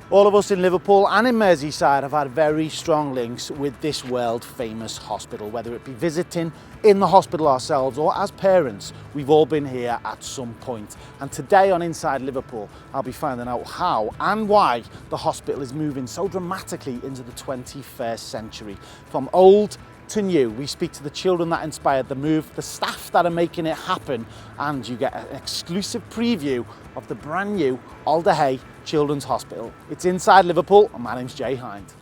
All of us in Liverpool and in Merseyside have had very strong links with this world famous hospital, whether it be visiting in the hospital ourselves or as parents, we've all been here at some point. And today on Inside Liverpool, I'll be finding out how and why the hospital is moving so dramatically into the 21st century. From old to new, we speak to the children that inspired the move, the staff that are making it happen, and you get an exclusive preview of the brand new Alder Children's Hospital. It's Inside Liverpool, and my name's Jay Hynd.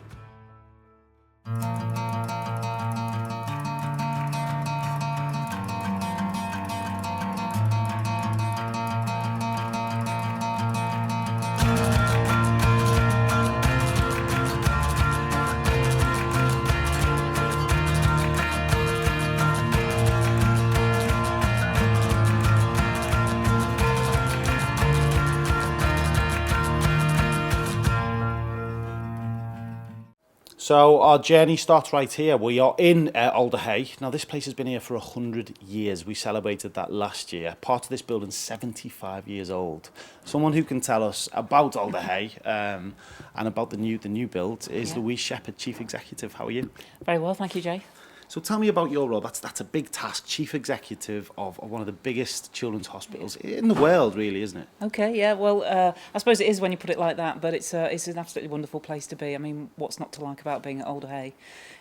So our journey starts right here. We are in Alder. Now this place has been here for 100 years. We celebrated that last year. Part of this building's 75 years old. Someone who can tell us about Alder and about the new build is Louise Shepherd, Chief Executive. How are you? Very well, thank you, Jay. So tell me about your role. That's a big task, Chief Executive of one of the biggest children's hospitals in the world, really, isn't it? Okay, yeah, well, I suppose it is when you put it like that, but it's an absolutely wonderful place to be. I mean, what's not to like about being at Alder?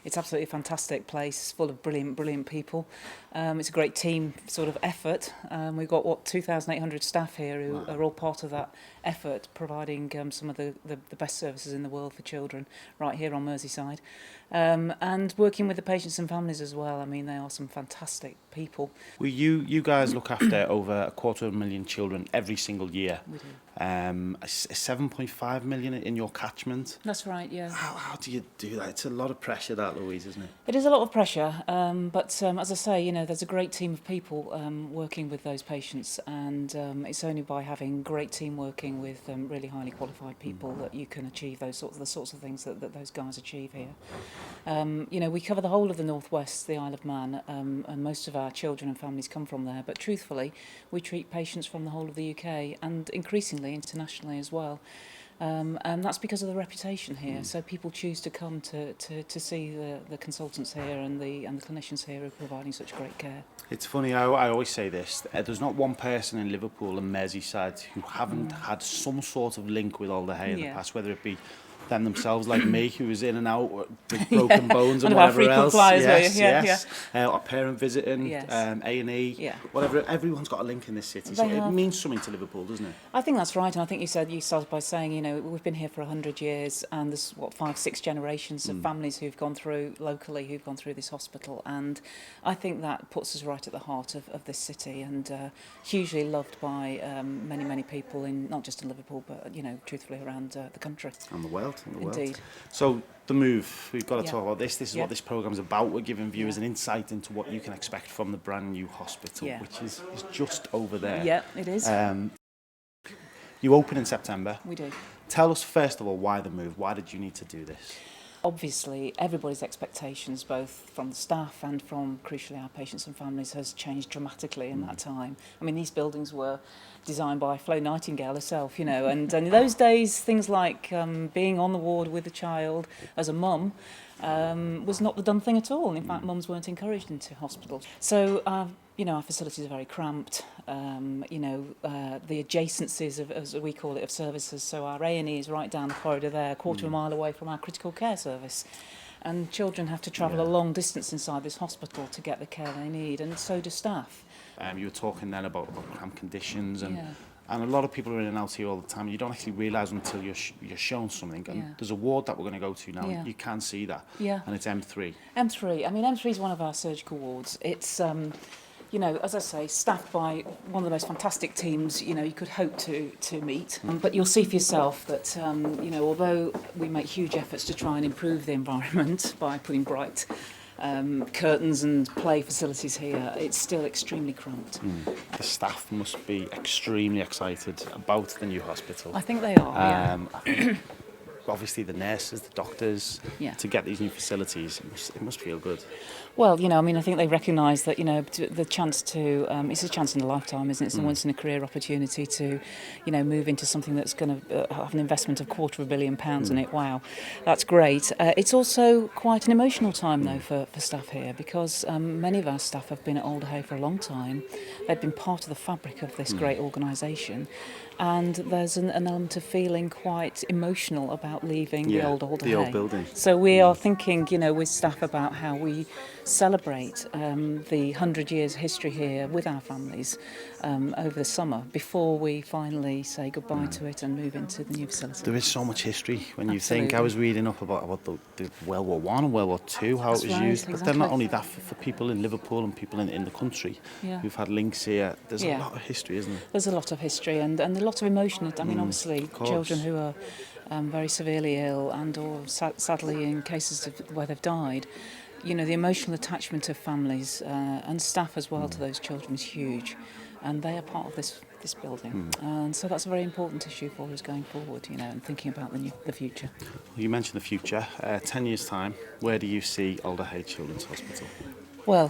It's absolutely a fantastic place, full of brilliant people. It's a great team sort of effort. We've got, 2,800 staff here who are all part of that effort, providing some of the best services in the world for children right here on Merseyside. And working with the patients and families as well. I mean, they are some fantastic people. Well, you guys look after over 250,000 children every single year. We do. 7.5 million in your catchment. That's right, yeah. How do you do that? It's a lot of pressure, that, Louise, isn't it? It is a lot of pressure, but as I say, there's a great team of people working with those patients, and it's only by having great team working with really highly qualified people that you can achieve the sorts of things that those guys achieve here. We cover the whole of the Northwest, the Isle of Man, and most of our children and families come from there, but truthfully, we treat patients from the whole of the UK and increasingly internationally as well. And that's because of the reputation here. So people choose to come to see the consultants here and the clinicians here who are providing such great care. It's funny, I always say this, there's not one person in Liverpool and Merseyside who haven't had some sort of link with Alder in the past, whether it be them themselves, like me, who was in and out with broken bones and whatever else. Yes. Our parent visiting, A&E, whatever. Everyone's got a link in this city, so it means something to Liverpool, doesn't it? I think that's right, and I think you started by saying, we've been here for 100 years, and there's 5-6 generations of families who've gone through this hospital, and I think that puts us right at the heart of this city, and hugely loved by many people in not just in Liverpool, but truthfully around the country and the world. Indeed. So the move, we've got to talk about this. This is what this programme's about. We're giving viewers an insight into what you can expect from the brand new hospital, which is just over there. Yeah, it is. You open in September. We do. Tell us first of all why the move. Why did you need to do this? Obviously, everybody's expectations, both from the staff and from, crucially, our patients and families, has changed dramatically in that time. I mean, these buildings were designed by Flo Nightingale herself, and in those days, things like being on the ward with a child as a mum was not the done thing at all. In fact, mums weren't encouraged into hospital. So, our facilities are very cramped. The adjacencies of, as we call it, of services. So our A&E is right down the corridor there, a quarter of a mile away from our critical care service. And children have to travel a long distance inside this hospital to get the care they need, and so do staff. You were talking then about cramped conditions, and a lot of people are in and out here all the time. You don't actually realise until you're shown something. And there's a ward that we're going to go to now. Yeah. You can see that. Yeah. And it's M3. M3. I mean, M3 is one of our surgical wards. It's as I say, staffed by one of the most fantastic teams, you could hope to meet. But you'll see for yourself that, although we make huge efforts to try and improve the environment by putting bright curtains and play facilities here, it's still extremely cramped. The staff must be extremely excited about the new hospital. I think they are, I think obviously the nurses, the doctors, Yeah. to get these new facilities. It must feel good. Well, I mean, I think they recognise that, the chance to, it's a chance in a lifetime, isn't it? It's a once in a career opportunity to, move into something that's going to have an investment of £250 million in it. Wow, that's great. It's also quite an emotional time, though, for staff here, because many of our staff have been at Alder Hay for a long time. They've been part of the fabric of this great organisation. And there's an element of feeling quite emotional about leaving the old Alder Hay. The old building. So we are thinking, with staff about how we celebrate the 100 years history here with our families over the summer before we finally say goodbye to it and move into the new facility. There is so much history when you Absolutely. think. I was reading up about the World War One and World War Two, how That's it was right, used. But then exactly. not only that, for people in Liverpool and people in the country who've had links here, there's a lot of history, isn't there? There's a lot of history and a lot of emotion. I mean, obviously, course. children who are very severely ill and or sadly in cases where they've died, the emotional attachment of families and staff as well to those children is huge, and they are part of this building. And so that's a very important issue for us going forward, and thinking about the future. Well, you mentioned the future. 10 years' time, where do you see Alder Hay Children's Hospital? Well,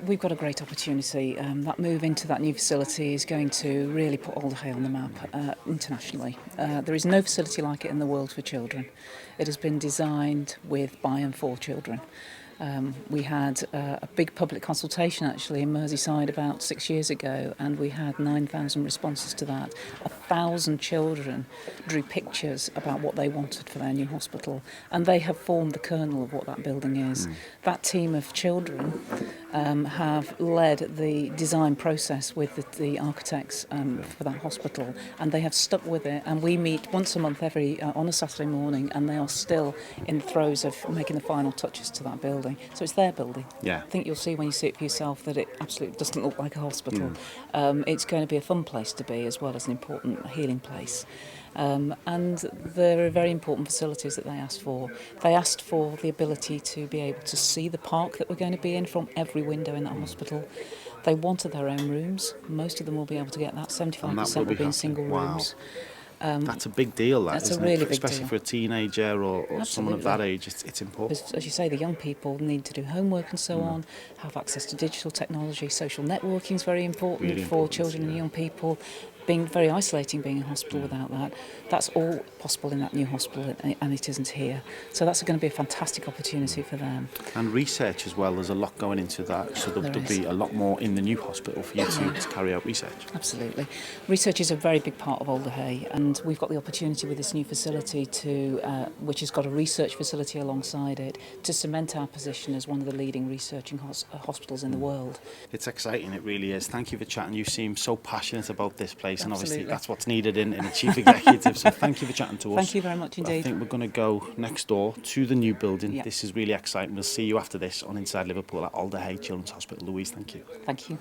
we've got a great opportunity. That move into that new facility is going to really put Alder Hay on the map internationally. There is no facility like it in the world for children. It has been designed with, by and for children. We had a big public consultation actually in Merseyside about 6 years ago, and we had 9,000 responses to that. 1,000 children drew pictures about what they wanted for their new hospital, and they have formed the kernel of what that building is. That team of children have led the design process with the architects for that hospital, and they have stuck with it. And we meet once a month on a Saturday morning, and they are still in the throes of making the final touches to that building. So it's their building. Yeah. I think you'll see when you see it for yourself that it absolutely doesn't look like a hospital. It's going to be a fun place to be as well as an important healing place. And there are very important facilities that they asked for. They asked for the ability to be able to see the park that we're going to be in from every window in that hospital. They wanted their own rooms. Most of them will be able to get that. 75% will be in single rooms. That's a big deal, that's isn't a really it? big Especially deal. for a teenager or someone of that age, it's important. As you say, the young people need to do homework and so on, have access to digital technology. Social networking is very important Really for important, children and young people. Being very isolating being in hospital without that. That's all possible in that new hospital, and it isn't here. So that's going to be a fantastic opportunity for them. And research as well, there's a lot going into that, so there'll be a lot more in the new hospital for you to carry out research. Absolutely. Research is a very big part of Alder Hay, and we've got the opportunity with this new facility which has got a research facility alongside it, to cement our position as one of the leading researching hospitals in the world. It's exciting, it really is. Thank you for chatting. You seem so passionate about this place, and obviously Absolutely. that's what's needed in a chief executive. So thank you for chatting to us. Thank you very much indeed. I think we're going to go next door to the new building. Yeah. This is really exciting. We'll see you after this on Inside Liverpool at Alder Hay Children's Hospital. Louise, thank you. Thank you.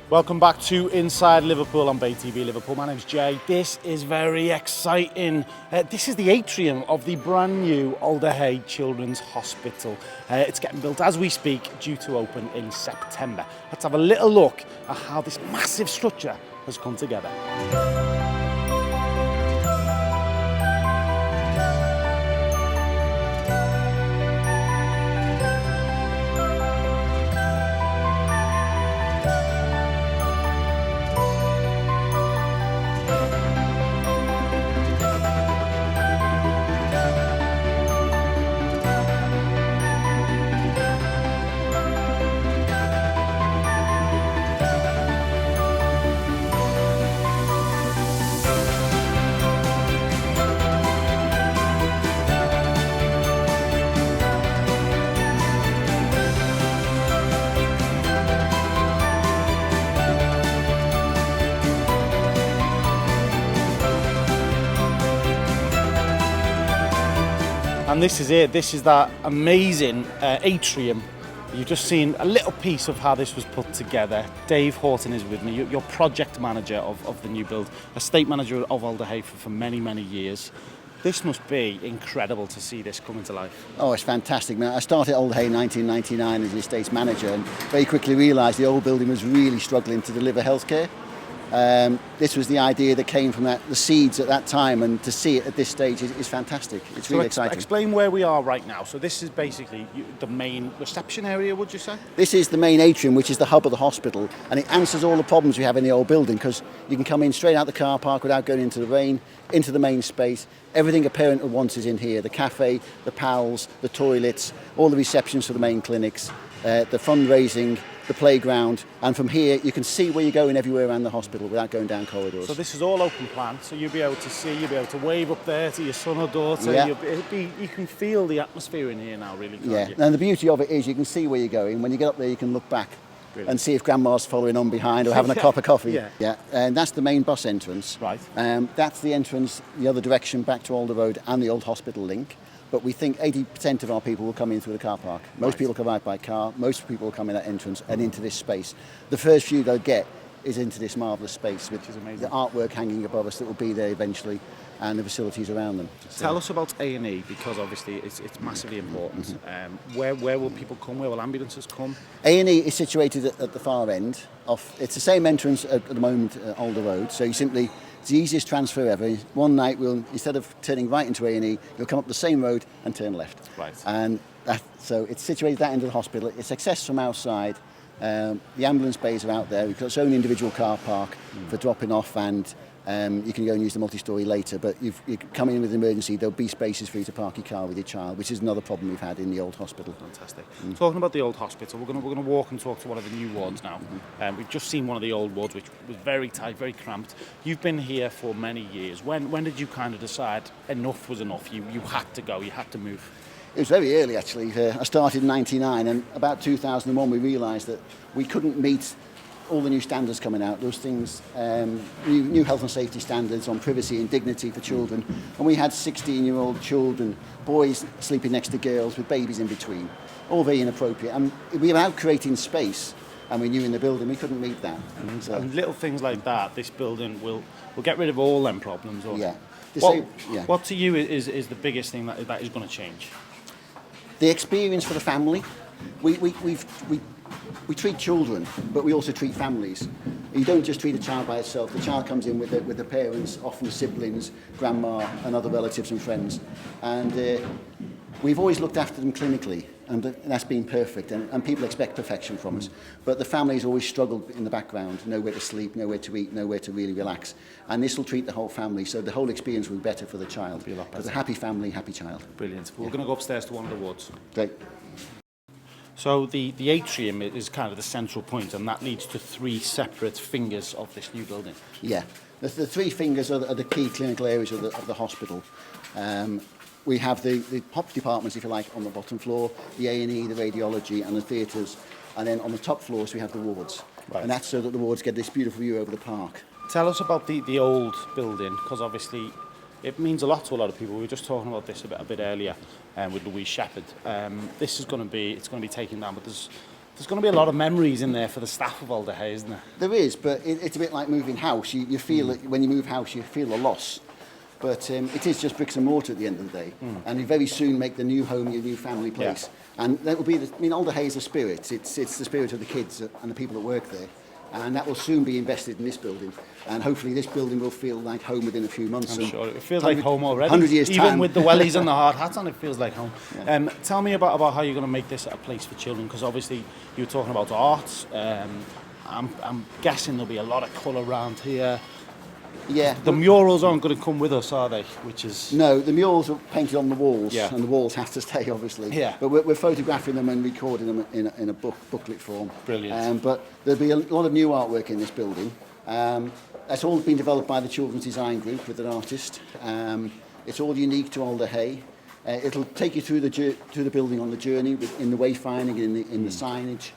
Welcome back to Inside Liverpool on Bay TV Liverpool. My name's Jay. This is very exciting. This is the atrium of the brand new Alder Hay Children's Hospital. It's getting built as we speak, due to open in September. Let's have a little look at how this massive structure has come together. And this is it. This is that amazing atrium. You've just seen a little piece of how this was put together. Dave Horton is with me. You're project manager of the new build, estate manager of Alder Hay for many, many years. This must be incredible to see this come into life. Oh, it's fantastic. I started at Alder in 1999 as the estates manager, and very quickly realised the old building was really struggling to deliver healthcare. This was the idea that came from the seeds at that time, and to see it at this stage is fantastic. It's really exciting. Explain where we are right now. So this is basically the main reception area, would you say? This is the main atrium, which is the hub of the hospital, and it answers all the problems we have in the old building, because you can come in straight out the car park without going into the rain, into the main space. Everything a parent wants is in here: the cafe, the pals, the toilets, all the receptions for the main clinics, the fundraising, the playground, and from here you can see where you're going everywhere around the hospital without going down corridors. So this is all open plan, so you'll be able to see, you'll be able to wave up there to your son or daughter. Yeah. You can feel the atmosphere in here now, really, can't Yeah, you? and the beauty of it is you can see where you're going. When you get up there you can look back. Brilliant. And see if grandma's following on behind or having a cup of coffee. Yeah. And that's the main bus entrance. Right. That's the entrance the other direction back to Alder Road and the old hospital link. But we think 80% of our people will come in through the car park. Most people come out by car. Most people will come in that entrance and into this space. The first view they'll get is into this marvellous space, which is amazing. The artwork hanging above us that will be there eventually, and the facilities around them. So, Tell us about A&E, because obviously it's massively important. Where will people come? Where will ambulances come? A&E is situated at the far end. It's the same entrance at the moment at Alder Road, so it's the easiest transfer ever. One night instead of turning right into A&E, you'll come up the same road and turn left. Right. And so it's situated at that end of the hospital. It's accessed from outside. The ambulance bays are out there. We've got its own individual car park for dropping off, and you can go and use the multi-storey later. But you come in with an emergency, there'll be spaces for you to park your car with your child, which is another problem we've had in the old hospital. Fantastic. Talking about the old hospital, we're going to walk and talk to one of the new wards now. We've just seen one of the old wards, which was very tight, very cramped. You've been here for many years. When did you kind of decide enough was enough? You had to go. You had to move. It was very early, actually. I started in 99, and about 2001 we realised that we couldn't meet all the new standards coming out. Those things, new health and safety standards on privacy and dignity for children. And we had 16-year-old children, boys sleeping next to girls with babies in between. All very inappropriate. And we were out creating space, and we knew in the building we couldn't meet that. So, And little things like that, this building will get rid of all them problems. yeah. What to you is the biggest thing that is going to change? The experience for the family. We treat children, but we also treat families. You don't just treat a child by itself. The child comes in with the parents, often siblings, grandma, and other relatives and friends. And we've always looked after them clinically, and that's been perfect. And people expect perfection from us. But the families always struggled in the background, nowhere to sleep, nowhere to eat, nowhere to really relax. And this will treat the whole family, so the whole experience will be better for the child. Be a lot better. Because a happy family, happy child. Brilliant. We're going to go upstairs to one of the wards. Great. So the atrium is kind of the central point, and that leads to three separate fingers of this new building. Yeah. The three fingers are the key clinical areas of the hospital. We have the top departments, if you like, on the bottom floor, the A&E, the radiology, and the theatres. And then on the top floors, we have the wards. Right. And that's so that the wards get this beautiful view over the park. Tell us about the old building, because obviously it means a lot to a lot of people. We were just talking about this a bit earlier with Louise Shepherd. This is going to be taken down, but there's going to be a lot of memories in there for the staff of Alder, isn't there? There is, but it's a bit like moving house. You feel it, when you move house, you feel a loss. But it is just bricks and mortar at the end of the day. And you very soon make the new home your new family place. Yeah. And that will be, Alder is a spirit. It's the spirit of the kids and the people that work there. And that will soon be invested in this building. And hopefully this building will feel like home within a few months. I'm sure it feels like home already. 100 years' Even time. with the wellies and the hard hats on, it feels like home. Yeah. Tell me about how you're going to make this a place for children, because obviously you were talking about art. I'm guessing there'll be a lot of colour around here. Yeah. The murals aren't going to come with us, are they? Which is... No, the murals are painted on the walls, Yeah. and the walls have to stay, obviously. Yeah. But we're photographing them and recording them in a booklet form. Brilliant. But there'll be a lot of new artwork in this building. That's all been developed by the Children's Design Group with an artist. It's all unique to Alder Hey. It'll take you through the building on the journey, in the wayfinding, in the signage.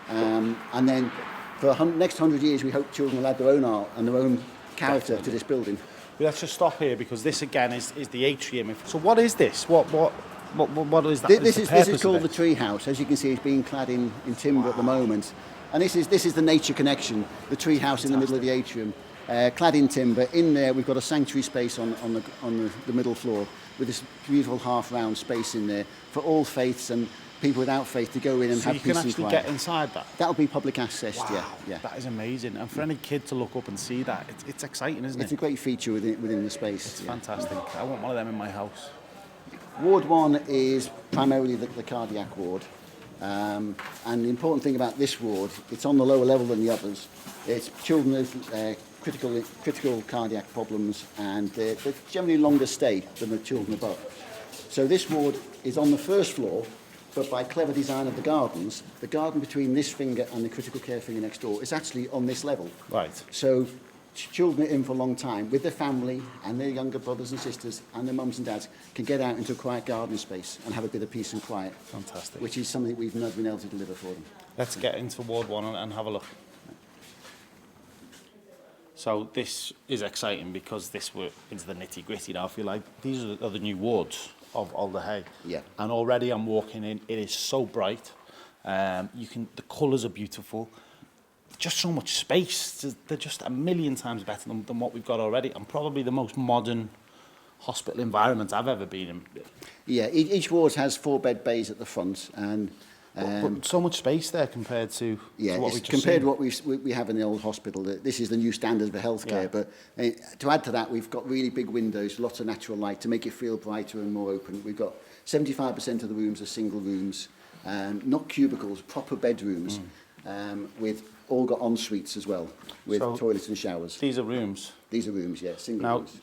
And then for the next 100 years, we hope children will add their own art and their own character to this building. Let's just stop here, because this again is the atrium. So what is this? What is that? This is called the tree house. As you can see, it's being clad in timber at the moment. And this is the nature connection, the tree house in the middle of the atrium. clad in timber. In there, we've got a sanctuary space on the middle floor with this beautiful half-round space in there for all faiths and people without faith to go in and So have you peace can and actually quiet. get inside that? That'll be public access, Wow, yeah. that is amazing. And for any kid to look up and see that, it's exciting, isn't It's it? a great feature within the space. It's fantastic. I want one of them in my house. Ward 1 is primarily the cardiac ward. And the important thing about this ward, it's on the lower level than the others. It's children with critical cardiac problems, and they're generally longer stay than the children above. So this ward is on the first floor, but by clever design of the garden between this finger and the critical care finger next door is actually on this level. Right. So children are in for a long time with their family and their younger brothers and sisters and their mums and dads can get out into a quiet garden space and have a bit of peace and quiet. Fantastic. Which is something we've not been able to deliver for them. Let's get into Ward 1 and have a look. So this is exciting because we're into the nitty-gritty now, I feel like. These are the new wards of Alder. Yeah. And already I'm walking in, it is so bright. The colours are beautiful. Just so much space. They're just a million times better than what we've got already, and probably the most modern hospital environment I've ever been in. Yeah, each ward has 4-bed bays at the front, and but so much space there compared to what we've just compared seen. to what we have in the old hospital. This is the new standard for healthcare. Yeah. But to add to that, we've got really big windows, lots of natural light to make it feel brighter and more open. We've got 75% of the rooms are single rooms, not cubicles, proper bedrooms, with all got en suites as well, with toilets and showers. These are rooms. These are rooms, yeah, single Now, rooms.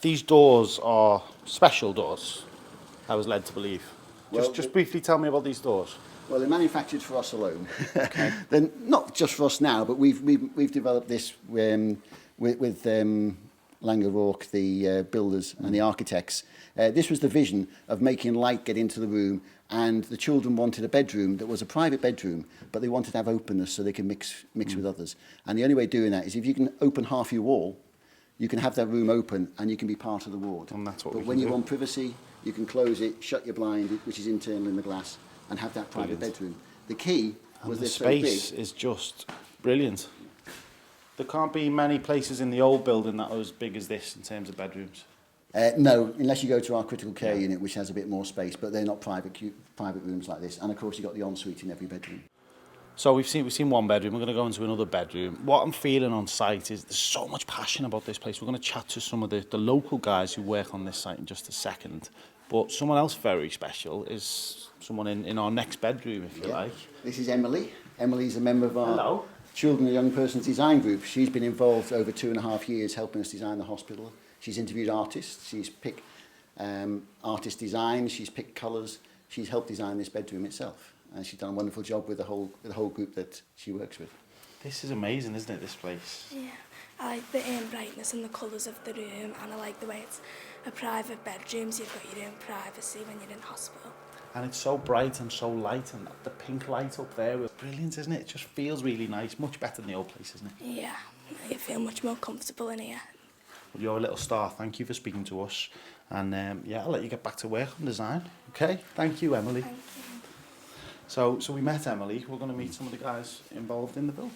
these doors are special doors, I was led to believe. Well, Just briefly tell me about these doors. Well, they're manufactured for us alone. Okay. They're not just for us now, but we've developed this with Langer Rourke, the builders and the architects. This was the vision of making light get into the room, and the children wanted a bedroom that was a private bedroom, but they wanted to have openness so they can mix with others. And the only way of doing that is if you can open half your wall, you can have that room open and you can be part of the ward. And that's what but we when can you do. want privacy, you can close it, shut your blind, which is internal in the glass, and have that private Brilliant. bedroom. The key And was the they're so space big. is just brilliant. There can't be many places in the old building that are as big as this in terms of bedrooms. No, unless you go to our critical care unit, which has a bit more space, but they're not private rooms like this. And of course, you've got the ensuite in every bedroom. So we've seen one bedroom. We're going to go into another bedroom. What I'm feeling on site is there's so much passion about this place. We're going to chat to some of the local guys who work on this site in just a second. But someone else very special is someone in our next bedroom, if you like. This is Emily. Emily's a member of our Hello. Children and Young Persons Design Group. She's been involved over 2.5 years helping us design the hospital. She's interviewed artists. She's picked artist design. She's picked colours. She's helped design this bedroom itself. And she's done a wonderful job with the whole group that she works with. This is amazing, isn't it, this place? Yeah, I like the brightness and the colours of the room, and I like the way it's a private bedroom, so you've got your own privacy when you're in hospital. And it's so bright and so light, and the pink light up there is brilliant, isn't it? It just feels really nice, much better than the old place, isn't it? Yeah, you feel much more comfortable in here. Well, you're a little star. Thank you for speaking to us. And yeah, I'll let you get back to work on design. Okay? Thank you, Emily. Thank you. So we met Emily. We're going to meet some of the guys involved in the build.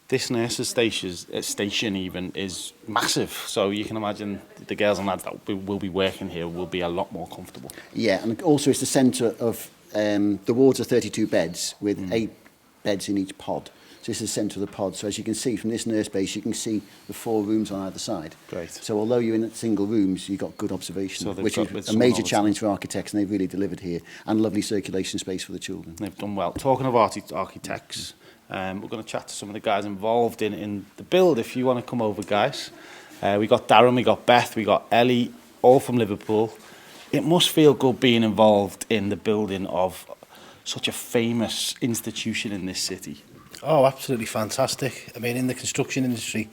This nurses' station even is massive. So you can imagine the girls and lads that will be working here will be a lot more comfortable. Yeah, and also it's the centre of the wards are 32 beds with 8 beds in each pod. So this is the centre of the pod. So as you can see from this nurse base, you can see the 4 rooms on either side. Great. So although you're in single rooms, you've got good observation, So they've which got is a someone major all the challenge for architects, and they've really delivered here. And lovely circulation space for the children. They've done well. Talking of architects, we're going to chat to some of the guys involved in the build. If you want to come over, guys. We got Darren, we got Beth, we got Ellie, all from Liverpool. It must feel good being involved in the building of such a famous institution in this city. Oh, absolutely fantastic. I mean, in the construction industry,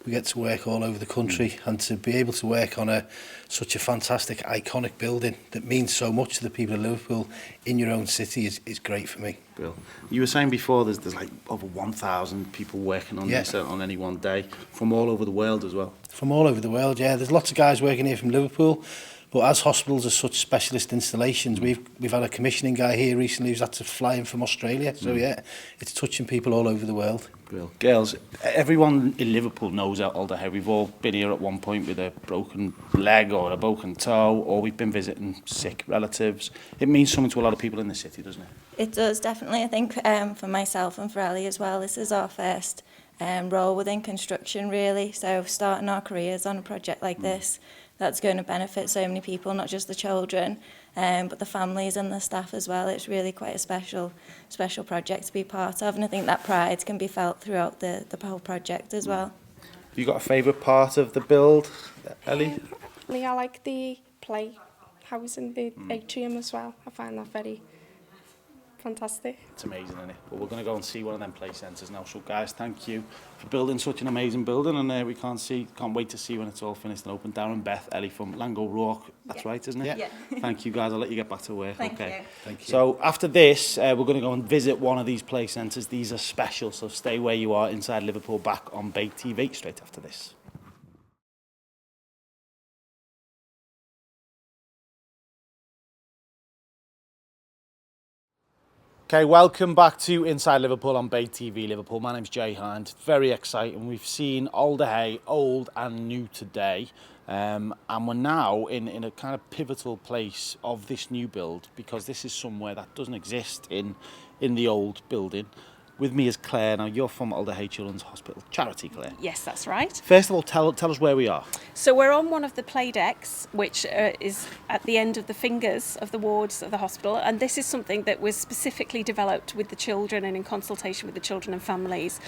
we get to work all over the country, and to be able to work on such a fantastic, iconic building that means so much to the people of Liverpool in your own city is great for me. Bill, you were saying before there's like over 1,000 people working on this on any one day from all over the world as well. From all over the world, yeah. There's lots of guys working here from Liverpool, But as hospitals are such specialist installations, we've had a commissioning guy here recently who's had to fly in from Australia. So yeah, it's touching people all over the world. Real. Girls, everyone in Liverpool knows Alder. We've all been here at one point with a broken leg or a broken toe, or we've been visiting sick relatives. It means something to a lot of people in the city, doesn't it? It does, definitely. I think for myself and for Ellie as well, this is our first role within construction, really. So starting our careers on a project like this, that's going to benefit so many people, not just the children, but the families and the staff as well. It's really quite a special project to be part of, and I think that pride can be felt throughout the whole project as well. Have you got a favourite part of the build, Ellie? I like the playhouse and the atrium as well. I find that very fantastic. It's amazing, isn't it? But we're going to go and see one of them play centres now. So guys, thank you for building such an amazing building, and we can't wait to see when it's all finished and open. Darren, Beth, Ellie from Lango Rourke, that's right, isn't it? Yeah. Thank you guys, I'll let you get back to work. Thank you. Thank you. So after this, we're going to go and visit one of these play centres. These are special, so stay where you are inside Liverpool, back on Bay TV straight after this. Okay, welcome back to Inside Liverpool on Bay TV Liverpool. My name's Jay Hynd. Very exciting. We've seen Alder, old and new today. And we're now in a kind of pivotal place of this new build, because this is somewhere that doesn't exist in the old building. With me is Claire. Now, you're from Alder Children's Hospital Charity, Claire. Yes, that's right. First of all, tell us where we are. So we're on one of the play decks, which is at the end of the fingers of the wards of the hospital. And this is something that was specifically developed with the children and in consultation with the children and families,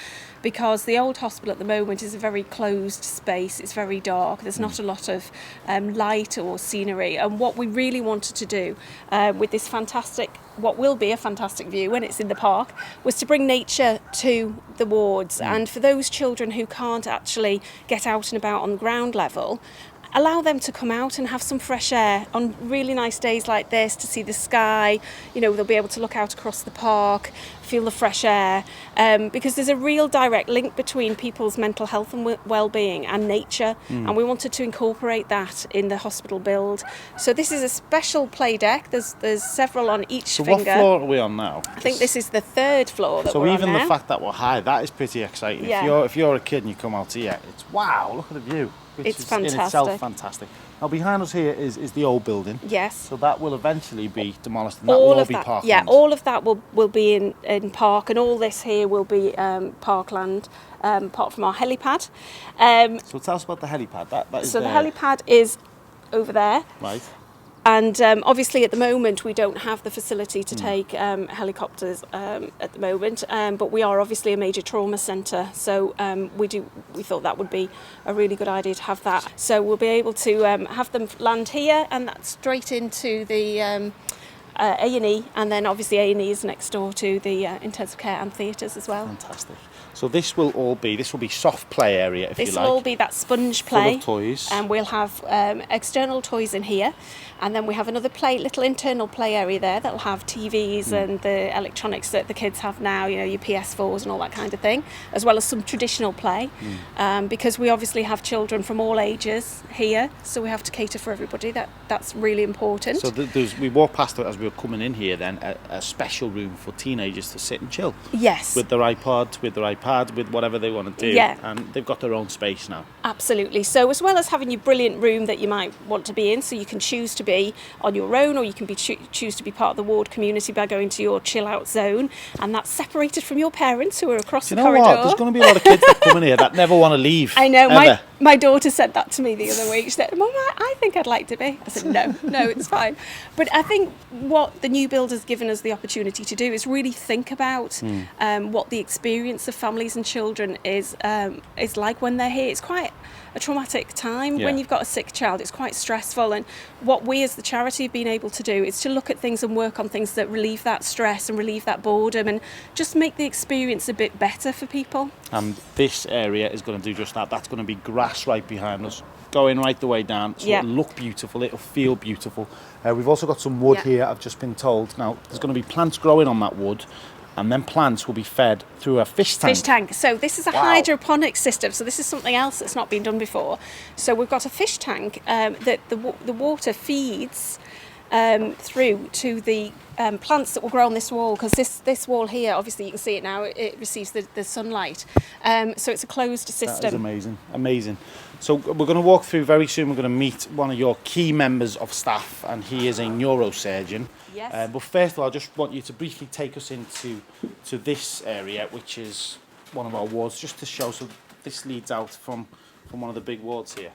because the old hospital at the moment is a very closed space. It's very dark. There's not a lot of light or scenery. And what we really wanted to do with this what will be a fantastic view when it's in the park, was to bring nature to the wards. And for those children who can't actually get out and about on the ground level, allow them to come out and have some fresh air on really nice days like this, to see the sky. You know, they'll be able to look out across the park, feel the fresh air, because there's a real direct link between people's mental health and well-being and nature, and we wanted to incorporate that in the hospital build. So this is a special play deck. There's several on each So finger. what floor are we on now? I think this is the third floor that So we're even on now. the fact that we're high, that is pretty exciting. Yeah. If you're a kid and you come out here, it's wow, look at the view. Which It's is fantastic. in itself fantastic. Now behind us here is the old building. Yes. So that will eventually be demolished, and that will all be parkland. Yeah, all of that will be in park, and all this here will be parkland, apart from our helipad. So tell us about the helipad. That is So the there. helipad is over there. Right. And obviously at the moment we don't have the facility to take helicopters at the moment, but we are obviously a major trauma centre, so we thought that would be a really good idea to have that. So we'll be able to have them land here, and that's straight into the A&E, and then obviously A&E is next door to the intensive care and theatres as well. Fantastic. So this will be soft play area, if you like. This will all be that sponge play. Full of toys. And we'll have external toys in here. And then we have another little internal play area there that'll have TVs and the electronics that the kids have now, you know, your PS4s and all that kind of thing, as well as some traditional play. Because we obviously have children from all ages here, so we have to cater for everybody. That's really important. So we walked past it as we were coming in here then, a special room for teenagers to sit and chill. Yes. With their iPod, with their iPad, with whatever they want to do. Yeah. And they've got their own space now. Absolutely. So as well as having your brilliant room that you might want to be in, so you can choose to be on your own, or you can choose to be part of the ward community by going to your chill out zone, and that's separated from your parents who are across the corridor. What? There's going to be a lot of kids that come in here that never want to leave. I know. Ever. My daughter said that to me the other week. She said, "Mum, I think I'd like to be." I said, no, it's fine. But I think what the new build has given us the opportunity to do is really think about what the experience of families and children is like when they're here. It's quite a traumatic time when you've got a sick child. It's quite stressful, and what we as the charity have been able to do is to look at things and work on things that relieve that stress and relieve that boredom, and just make the experience a bit better for people. And this area is going to do just that. That's going to be grass right behind us, going right the way down, so it'll look beautiful, it'll feel beautiful. We've also got some wood here, I've just been told. Now, there's going to be plants growing on that wood, and then plants will be fed through a fish tank. Fish tank. So this is a Wow. hydroponic system. So this is something else that's not been done before. So we've got a fish tank that the water feeds through to the plants that will grow on this wall, because this wall here, obviously you can see it now, it receives the sunlight. So it's a closed system. That is amazing, amazing. So we're going to walk through very soon. We're going to meet one of your key members of staff, and he is a neurosurgeon. Yes. But first of all, I just want you to briefly take us into this area, which is one of our wards, just to show. So this leads out from one of the big wards here.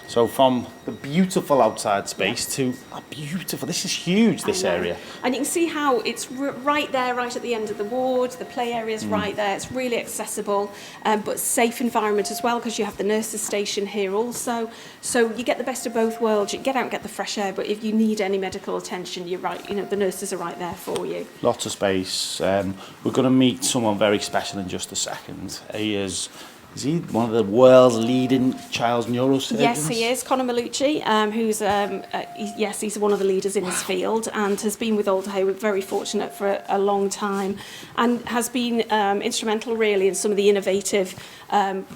So from the beautiful outside space to a beautiful, this is huge, this area. And you can see how it's right there, right at the end of the ward. The play area's right there. It's really accessible, but safe environment as well, because you have the nurses station here also. So you get the best of both worlds. You get out and get the fresh air, but if you need any medical attention, you're right. You know, the nurses are right there for you. Lots of space. We're going to meet someone very special in just a second. Is he one of the world's leading child neurosurgeons? Yes, he is. Conor Malucci, who's, he's one of the leaders in his field and has been with Alder Hey. We're very fortunate for a long time, and has been instrumental really in some of the innovative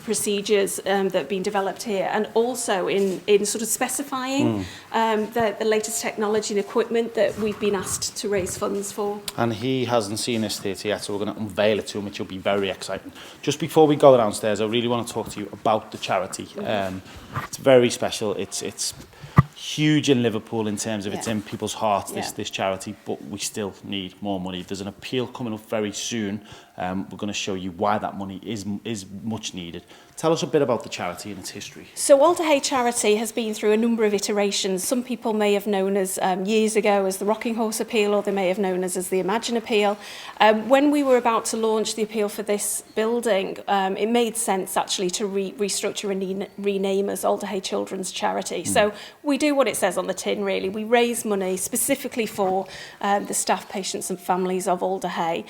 procedures that have been developed here, and also in sort of specifying the latest technology and equipment that we've been asked to raise funds for. And he hasn't seen this theatre yet, so we're going to unveil it to him, which will be very exciting. Just before we go downstairs, I really want to talk to you about the charity. It's very special. It's huge in Liverpool in terms of it's in people's hearts, this charity, but we still need more money. There's an appeal coming up very soon. We're going to show you why that money is much needed. Tell us a bit about the charity and its history. So Alder Hey Charity has been through a number of iterations. Some people may have known as years ago as the Rocking Horse Appeal, or they may have known as the Imagine Appeal. When we were about to launch the appeal for this building, it made sense actually to restructure and rename as Alder Hey Children's Charity. So we do what it says on the tin really. We raise money specifically for the staff, patients and families of Alder Hey.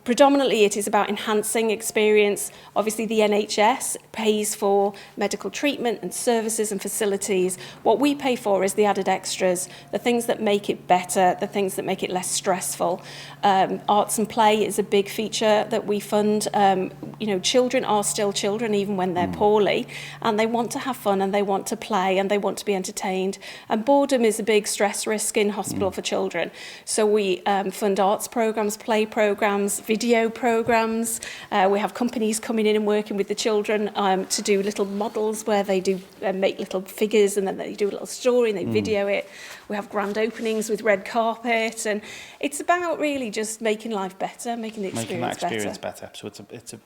Predominantly it is about enhancing experience. Obviously the NHS pays for medical treatment and services and facilities. What we pay for is the added extras, the things that make it better, the things that make it less stressful. Arts and play is a big feature that we fund. You know, children are still children even when they're poorly, and they want to have fun and they want to play and they want to be entertained. And boredom is a big stress risk in hospital for children. So we fund arts programs, play programs, video programs. We have companies coming in and working with the children to do little models where they do make little figures, and then they do a little story and they video it. We have grand openings with red carpet, and it's about really just making life better, making the experience better. So it's a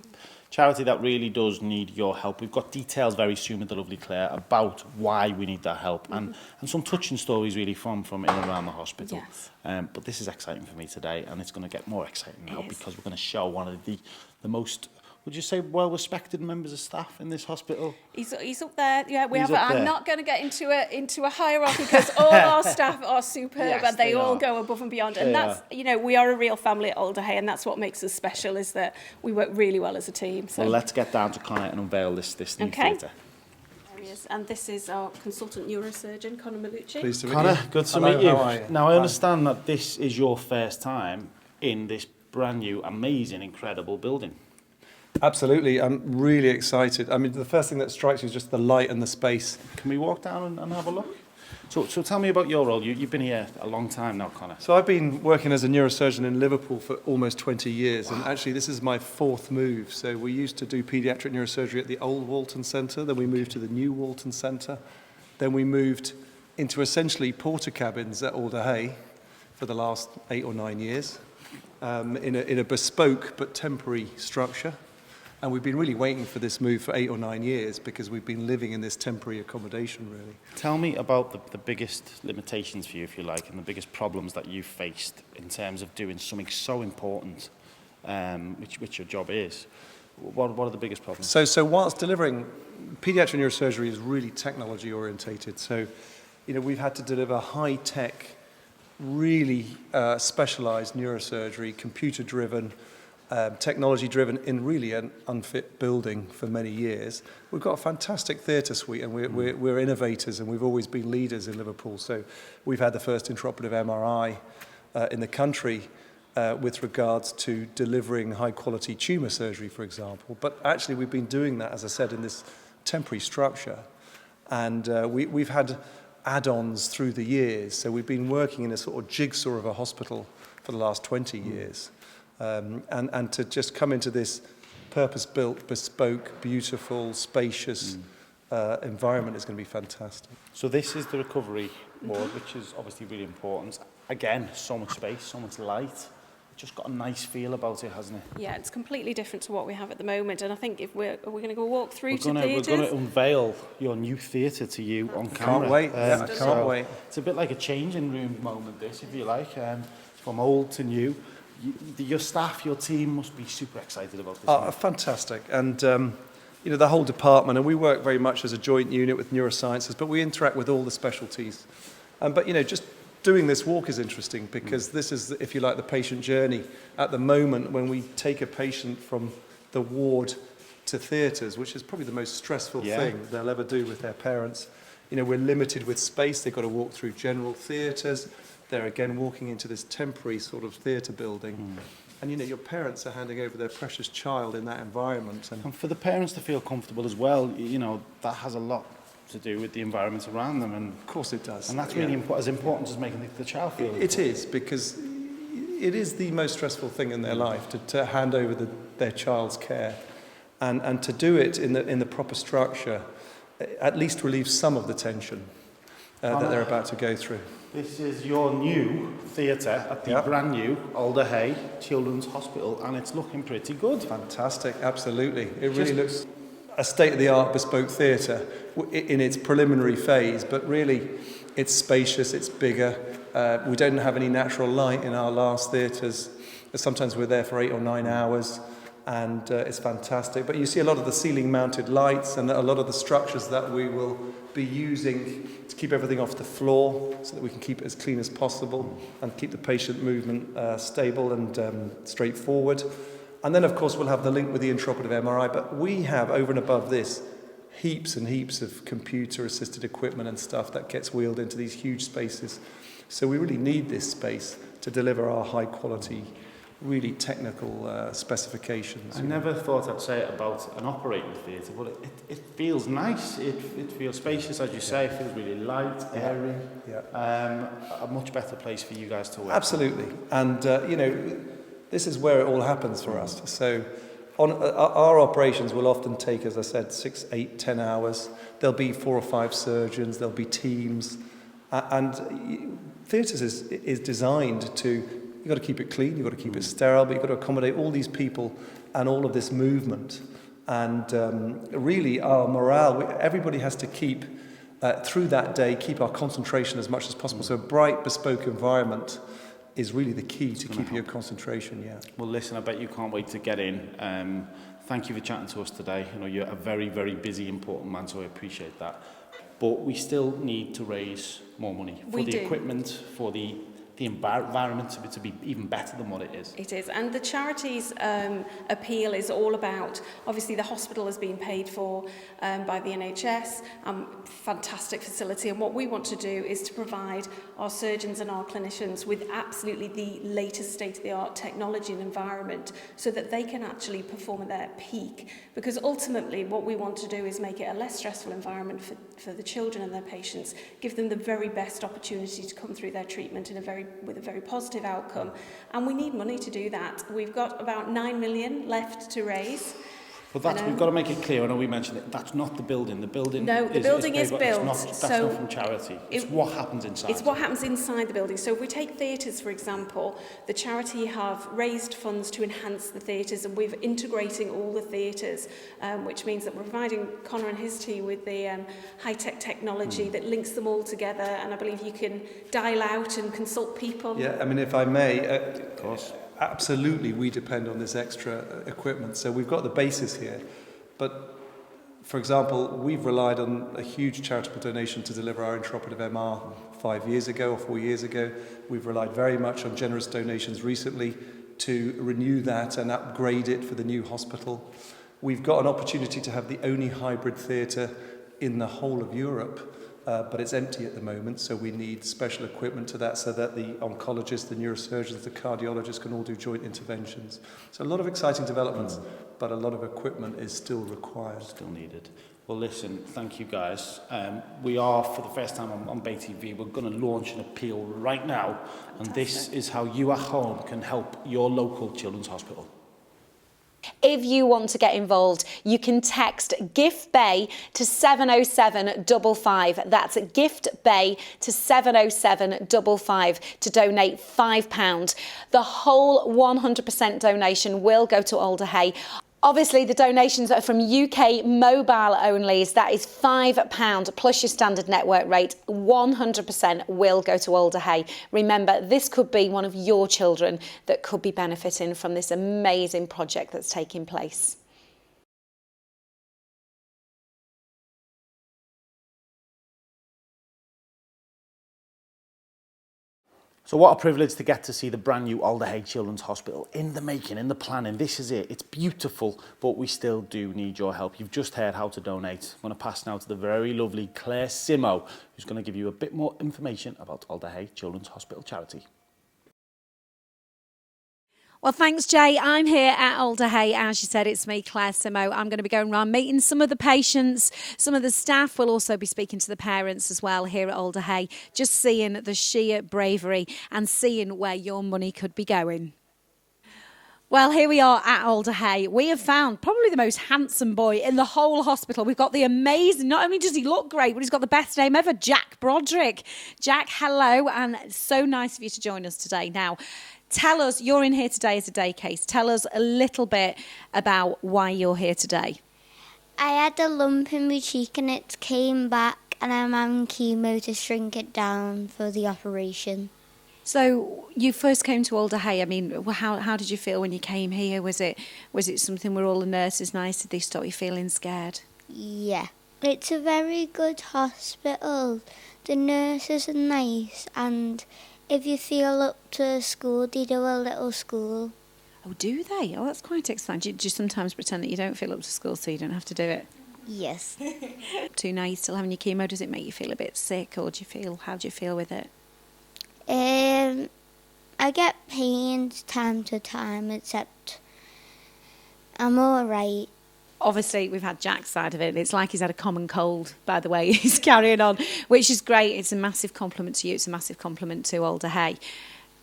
charity that really does need your help. We've got details very soon with the lovely Claire about why we need that help, and some touching stories really from in and around the hospital. Yes. But this is exciting for me today, and it's going to get more exciting now because we're going to show one of the most, would you say, well-respected members of staff in this hospital? He's up there. Yeah, He's up there. I'm not going to get into a hierarchy because all our staff are superb, Yes, and they all are. go above and beyond. They And that's, are. you know, we are a real family at Alder Hey, and that's what makes us special, is that we work really well as a team. So. Well, let's get down to Connor and unveil this new Okay. theatre. There he is. And this is our consultant neurosurgeon, Conor Malucci. Pleased to meet Connor, you. good to Hello, meet you. how are you? Now, I Hi. understand that this is your first time in this brand new, amazing, incredible building. Absolutely, I'm really excited. I mean, the first thing that strikes you is just the light and the space. Can we walk down and have a look? So tell me about your role. You've been here a long time now, Connor. So I've been working as a neurosurgeon in Liverpool for almost 20 years, and actually this is my fourth move. So we used to do paediatric neurosurgery at the old Walton Centre, then we moved to the new Walton Centre, then we moved into essentially porter cabins at Alder Hey for the last 8 or 9 years, in a bespoke but temporary structure. And we've been really waiting for this move for 8 or 9 years because we've been living in this temporary accommodation, really. Tell me about the biggest limitations for you, if you like, and the biggest problems that you've faced in terms of doing something so important, which your job is. What are the biggest problems? So whilst delivering, paediatric neurosurgery is really technology orientated. So, you know, we've had to deliver high-tech, really specialised neurosurgery, computer-driven, technology-driven in really an unfit building for many years. We've got a fantastic theatre suite, and we're innovators, and we've always been leaders in Liverpool. So we've had the first intraoperative MRI in the country with regards to delivering high-quality tumour surgery, for example. But actually, we've been doing that, as I said, in this temporary structure. And we've had add-ons through the years. So we've been working in a sort of jigsaw of a hospital for the last 20 years. And to just come into this purpose-built, bespoke, beautiful, spacious environment is going to be fantastic. So this is the recovery ward, which is obviously really important. Again, so much space, so much light. Just got a nice feel about it, hasn't it? Yeah, it's completely different to what we have at the moment. And I think if we're going to go walk through to We're theatres. going to unveil your new theatre to you on camera. Can't wait. I can't wait. It's a bit like a changing room moment, this, if you like, from old to new. Your staff, your team must be super excited about this. Oh, fantastic. And, you know, the whole department, and we work very much as a joint unit with neurosciences, but we interact with all the specialties. But, you know, just doing this walk is interesting because this is, if you like, the patient journey. At the moment, when we take a patient from the ward to theatres, which is probably the most stressful thing they'll ever do with their parents, you know, we're limited with space. They've got to walk through general theatres. They're again walking into this temporary sort of theatre building. And, you know, your parents are handing over their precious child in that environment. And for the parents to feel comfortable as well, you know, that has a lot to do with the environment around them. And of course it does. And that's really as important as making the child feel. It is, because it is the most stressful thing in their life to hand over their child's care. And to do it in the proper structure at least relieves some of the tension that they're about to go through. This is your new theatre at the brand new Alder Children's Hospital, and it's looking pretty good. Fantastic, absolutely. It really looks a state-of-the-art bespoke theatre in its preliminary phase, but really it's spacious, it's bigger. We don't have any natural light in our last theatres. Sometimes we're there for 8 or 9 hours, and it's fantastic. But you see a lot of the ceiling-mounted lights and a lot of the structures that we will be using to keep everything off the floor so that we can keep it as clean as possible and keep the patient movement stable and straightforward. And then, of course, we'll have the link with the intraoperative MRI, but we have, over and above this, heaps and heaps of computer-assisted equipment and stuff that gets wheeled into these huge spaces. So we really need this space to deliver our high-quality, really technical specifications. I never thought I'd say it about an operating theatre, but it feels nice. It feels spacious, as you say. It feels really light, airy. A much better place for you guys to work. Absolutely. And, you know, this is where it all happens for us. So our operations will often take, as I said, 6, 8, 10 hours. There'll be 4 or 5 surgeons. There'll be teams. And theatres is designed to, you've got to keep it clean, you've got to keep it sterile, but you've got to accommodate all these people and all of this movement. And really our morale, everybody has to keep, through that day, keep our concentration as much as possible. So a bright, bespoke environment is really the key to keep your concentration, Well, listen, I bet you can't wait to get in. Thank you for chatting to us today. You know, you're a very, very busy, important man, so I appreciate that. But we still need to raise more money for the equipment, for the environment to be even better than what it is. It is, and the charity's appeal is all about, obviously the hospital has been paid for by the NHS, fantastic facility, and what we want to do is to provide our surgeons and our clinicians with absolutely the latest state-of-the-art technology and environment so that they can actually perform at their peak, because ultimately what we want to do is make it a less stressful environment for the children and their patients, give them the very best opportunity to come through their treatment with a very positive outcome, and we need money to do that. We've got about 9 million left to raise. But we've got to make it clear, I know we mentioned it, that's not the building. The building is built. That's not from charity. It's what happens inside. It's what happens inside the building. So if we take theatres, for example, the charity have raised funds to enhance the theatres, and we're integrating all the theatres, which means that we're providing Connor and his team with the high-tech technology that links them all together, and I believe you can dial out and consult people. Yeah, I mean, if I may, of course. Absolutely, we depend on this extra equipment. So we've got the basis here. But, for example, we've relied on a huge charitable donation to deliver our intraoperative MR 5 years ago or 4 years ago. We've relied very much on generous donations recently to renew that and upgrade it for the new hospital. We've got an opportunity to have the only hybrid theatre in the whole of Europe. but it's empty at the moment, so we need special equipment to that so that the oncologists, the neurosurgeons, the cardiologists can all do joint interventions. So a lot of exciting developments, but a lot of equipment is still required. Still needed. Well, listen, thank you guys. We are, for the first time on Bay TV, we're going to launch an appeal right now, and this is how you at home can help your local children's hospital. If you want to get involved, you can text Gift Bay to 70755. That's Gift Bay to 70755 to donate £5. The whole 100% donation will go to Alder Hey. Obviously, the donations are from UK mobile only. That is £5 plus your standard network rate. 100% will go to Alder Hey. Remember, this could be one of your children that could be benefiting from this amazing project that's taking place. So what a privilege to get to see the brand new Alder Hey Children's Hospital in the making, in the planning. This is it. It's beautiful, but we still do need your help. You've just heard how to donate. I'm going to pass now to the very lovely Claire Simmo, who's going to give you a bit more information about Alder Hey Children's Hospital charity. Well, thanks, Jay. I'm here at Alder Hey. As you said, it's me, Claire Simmo. I'm going to be going around meeting some of the patients, some of the staff. We'll also be speaking to the parents as well here at Alder Hey, just seeing the sheer bravery and seeing where your money could be going. Well, here we are at Alder Hey. We have found probably the most handsome boy in the whole hospital. We've got the amazing, not only does he look great, but he's got the best name ever, Jack Broderick. Jack, hello, and it's so nice of you to join us today. Now, tell us, you're in here today as a day case. Tell us a little bit about why you're here today. I had a lump in my cheek and it came back and I'm having chemo to shrink it down for the operation. So you first came to Alder Hey. I mean, how did you feel when you came here? Was it something where all the nurses nice? Did they stop you feeling scared? Yeah. It's a very good hospital. The nurses are nice and if you feel up to school, they do a little school. Oh, do they? Oh, that's quite exciting. Do you sometimes pretend that you don't feel up to school so you don't have to do it? Yes. So now you're still having your chemo. Does it make you feel a bit sick, or how do you feel with it? I get pains time to time, except I'm all right. Obviously, we've had Jack's side of it. It's like he's had a common cold, by the way. He's carrying on, which is great. It's a massive compliment to you. It's a massive compliment to Alder Hey.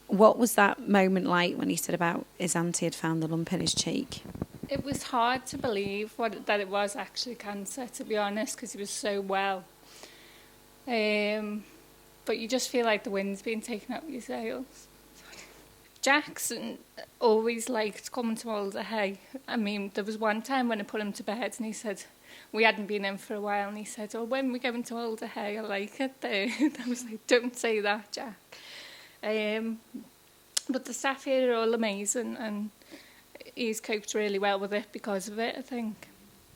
What was that moment like when he said about his auntie had found the lump in his cheek? It was hard to believe that it was actually cancer, to be honest, because he was so well. But you just feel like the wind's being taken out of your sails. Jackson always liked coming to Alder Hey. I mean, there was one time when I put him to bed and he said, we hadn't been in for a while, and he said, oh, when we go into Alder Hey, I like it there. I was like, don't say that, Jack. But the staff here are all amazing, and he's coped really well with it because of it, I think.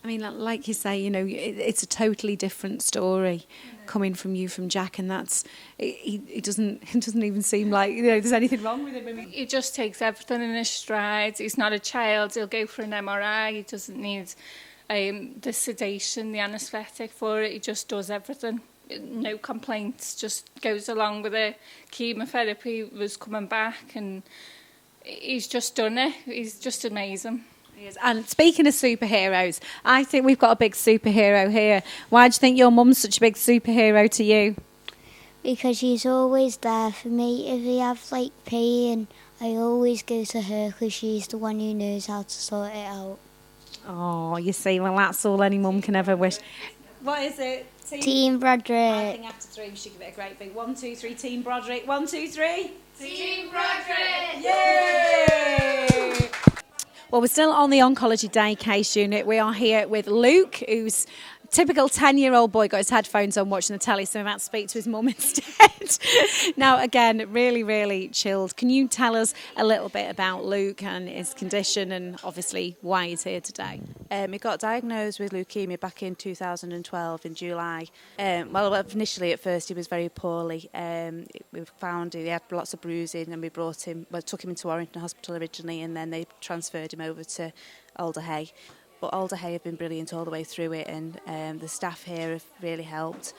I mean, like you say, you know, it's a totally different story coming from you, from Jack, and that's it doesn't even seem like, you know, there's anything wrong with him. I mean, he just takes everything in his stride. He's not a child. He'll go for an MRI. He doesn't need the sedation, the anaesthetic for it. He just does everything. No complaints. Just goes along with it. Chemotherapy was coming back, and he's just done it. He's just amazing. And speaking of superheroes, I think we've got a big superhero here. Why do you think your mum's such a big superhero to you? Because she's always there for me. If I have like pain, I always go to her because she's the one who knows how to sort it out. Oh, you see, well, that's all any mum can ever wish. What is it? Team Broderick. I think after 3 we should give it a great big 1, 2, 3, Team Broderick. 1, 2, 3. Team Broderick! Yay! Well, we're still on the oncology day case unit. We are here with Luke, who's a typical 10-year-old boy, got his headphones on watching the telly, so I'm about to speak to his mum instead. Now, again, really, really chilled. Can you tell us a little bit about Luke and his condition and obviously why he's here today? He got diagnosed with leukemia back in 2012 in July. Well, initially at first he was very poorly. We found he had lots of bruising, and we took him into Warrington Hospital originally, and then they transferred him over to Alder Hey. but Alder Hay have been brilliant all the way through it, and the staff here have really helped.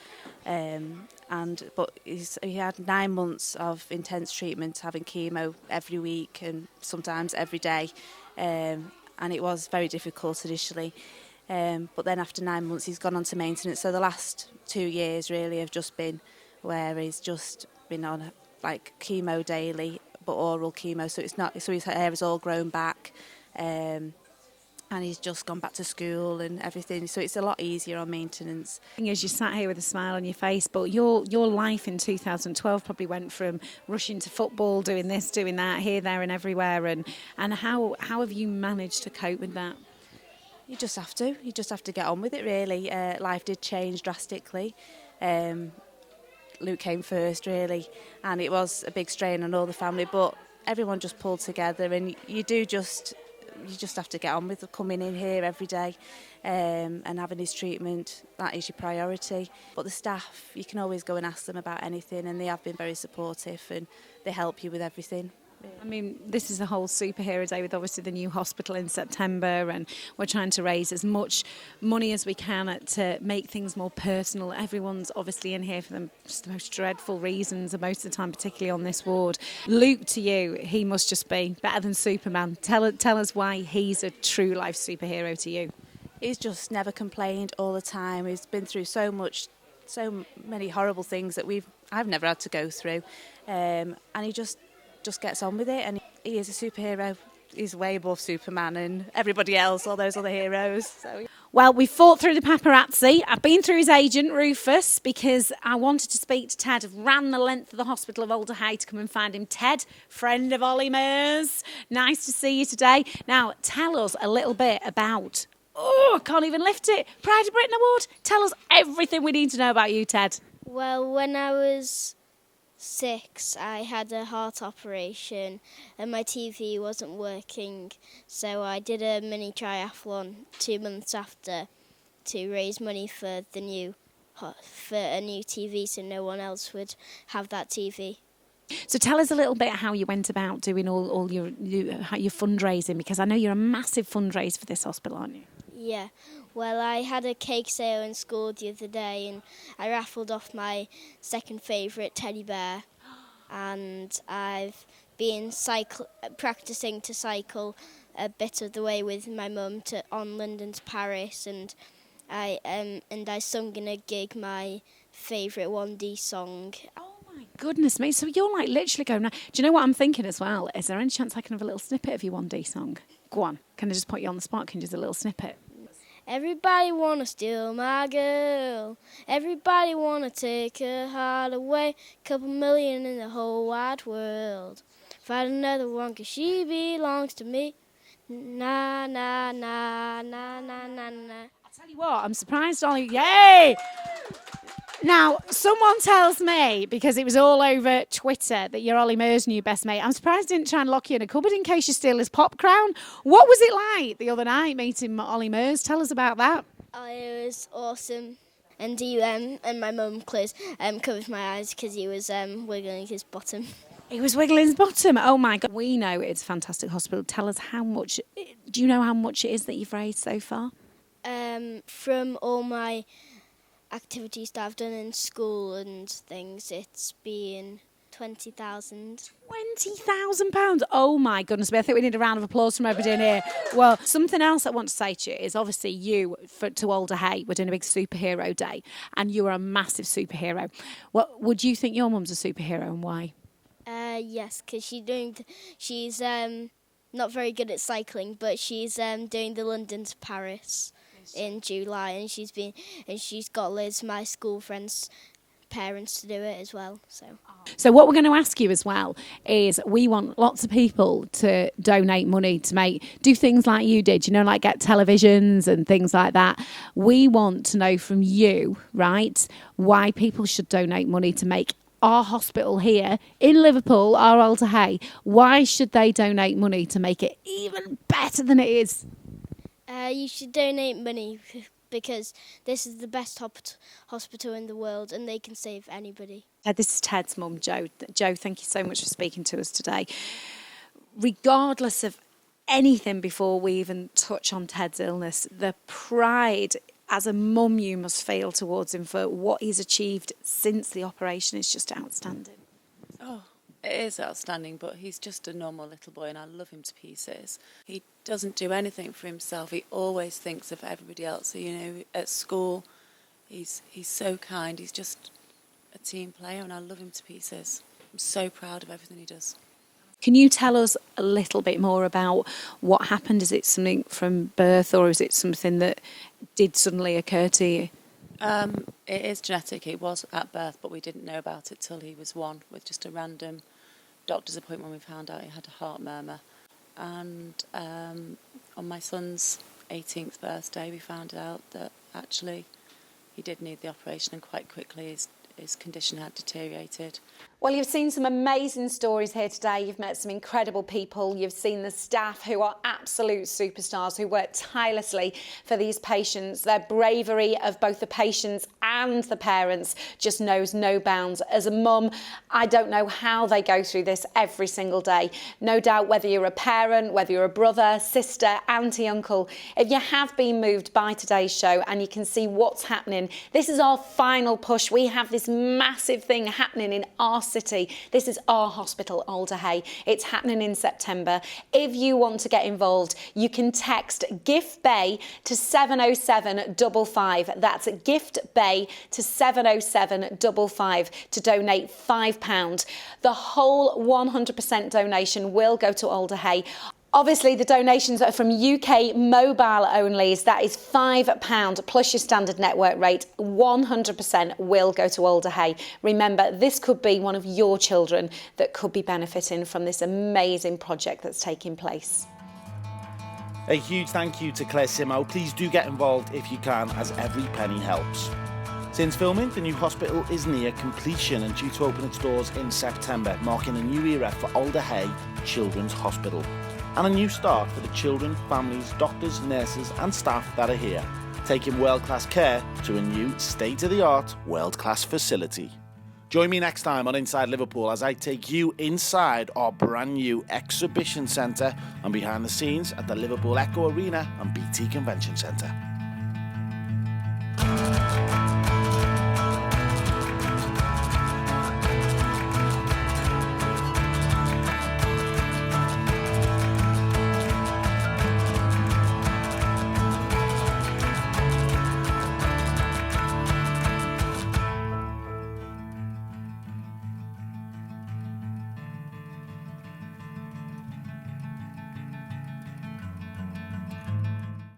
But he had 9 months of intense treatment, having chemo every week and sometimes every day, and it was very difficult initially. But then after 9 months, he's gone on to maintenance. So the last 2 years really have just been where he's just been on like chemo daily, but oral chemo. So his hair has all grown back. And he's just gone back to school and everything, so it's a lot easier on maintenance. As you sat here with a smile on your face, but your life in 2012 probably went from rushing to football, doing this, doing that, here, there and everywhere, and how have you managed to cope with that? You just have to get on with it really. Life did change drastically. Luke came first really, and it was a big strain on all the family, but everyone just pulled together, and you just have to get on with coming in here every day and having his treatment. That is your priority. But the staff, you can always go and ask them about anything, and they have been very supportive and they help you with everything. I mean, this is a whole superhero day with obviously the new hospital in September, and we're trying to raise as much money as we can to make things more personal. Everyone's obviously in here for the most dreadful reasons, and most of the time, particularly on this ward. Luke, to you, he must just be better than Superman. Tell us why he's a true life superhero to you. He's just never complained all the time. He's been through so many horrible things that I've never had to go through, and he just gets on with it, and he is a superhero. He's way above Superman and everybody else, all those other heroes. So. Well, we fought through the paparazzi. I've been through his agent, Rufus, because I wanted to speak to Ted. I've ran the length of the hospital of Alder Hay to come and find him. Ted, friend of Ollie Mers, nice to see you today. Now, tell us a little bit about, I can't even lift it, Pride of Britain Award. Tell us everything we need to know about you, Ted. Well, when I was 6, I had a heart operation and my TV wasn't working, so I did a mini triathlon 2 months after to raise money for a new TV, so no one else would have that TV. So tell us a little bit how you went about doing all your fundraising, because I know you're a massive fundraiser for this hospital, aren't you? Yeah, well, I had a cake sale in school the other day and I raffled off my second favourite teddy bear, and I've been practising to cycle a bit of the way with my mum on London to Paris, and I sung in a gig my favourite 1D song. Oh my goodness me, so you're like literally going, do you know what I'm thinking as well? Is there any chance I can have a little snippet of your 1D song? Go on, can I just put you on the spot? Can you just a little snippet? Everybody wanna steal my girl. Everybody wanna take her heart away. Couple million in the whole wide world. Find another one 'cause she belongs to me. Na na na na na na na. I tell you what, I'm surprised, Ollie. Yay! Now, someone tells me, because it was all over Twitter, that you're Ollie Mers' new best mate. I'm surprised he didn't try and lock you in a cupboard in case you steal his pop crown. What was it like the other night meeting Ollie Mers? Tell us about that. Oh, it was awesome. And and my mum covered my eyes because he was wiggling his bottom. He was wiggling his bottom. Oh my God. We know it's a fantastic hospital. Tell us how much, do you know how much it is that you've raised so far? From all my activities that I've done in school and things, it's been £20,000. £20,000? Oh my goodness me, I think we need a round of applause from everybody in here. Well, something else I want to say to you is obviously you, to Alder Hay, we're doing a big superhero day, and you are a massive superhero. What would you think your mum's a superhero, and why? Yes, because she's not very good at cycling, but she's doing the London to Paris in July, and she's got loads of my school friends' parents to do it as well. So what we're going to ask you as well is, we want lots of people to donate money to do things like you did, like get televisions and things like that. We want to know from you, right, why people should donate money to make our hospital here in Liverpool, our Alder Hay. Why should they donate money to make it even better than it is? You should donate money because this is the best hospital in the world and they can save anybody. This is Ted's mum, Jo. Jo, thank you so much for speaking to us today. Regardless of anything before we even touch on Ted's illness. The pride as a mum you must feel towards him for what he's achieved since the operation is just outstanding. Oh, it is outstanding, but he's just a normal little boy and I love him to pieces. He doesn't do anything for himself. He always thinks of everybody else. So, you know, at school, he's so kind. He's just a team player and I love him to pieces. I'm so proud of everything he does. Can you tell us a little bit more about what happened? Is it something from birth or is it something that did suddenly occur to you? It is genetic. It was at birth, but we didn't know about it till he was 1 with just a random doctor's appointment when we found out he had a heart murmur. And on my son's 18th birthday, we found out that actually he did need the operation and quite quickly his condition had deteriorated. Well, you've seen some amazing stories here today. You've met some incredible people. You've seen the staff who are absolute superstars, who work tirelessly for these patients. Their bravery of both the patients and the parents just knows no bounds. As a mum, I don't know how they go through this every single day. No doubt whether you're a parent, whether you're a brother, sister, auntie, uncle, if you have been moved by today's show and you can see what's happening, this is our final push. We have this massive thing happening in our city. This is our hospital, Alder Hey. It's happening in September. If you want to get involved, you can text Gift Bay to 70755. That's Gift Bay to 70755 to donate £5. The whole 100% donation will go to Alder Hey. Obviously, the donations are from UK mobile only. That is £5 plus your standard network rate. 100% will go to Alder Hey. Remember, this could be one of your children that could be benefiting from this amazing project that's taking place. A huge thank you to Claire Simmo. Please do get involved if you can, as every penny helps. Since filming, the new hospital is near completion and due to open its doors in September, marking a new era for Alder Hey Children's Hospital. And a new start for the children, families, doctors, nurses and staff that are here, taking world-class care to a new state-of-the-art world-class facility. Join me next time on Inside Liverpool as I take you inside our brand new exhibition centre and behind the scenes at the Liverpool Echo Arena and BT Convention Centre.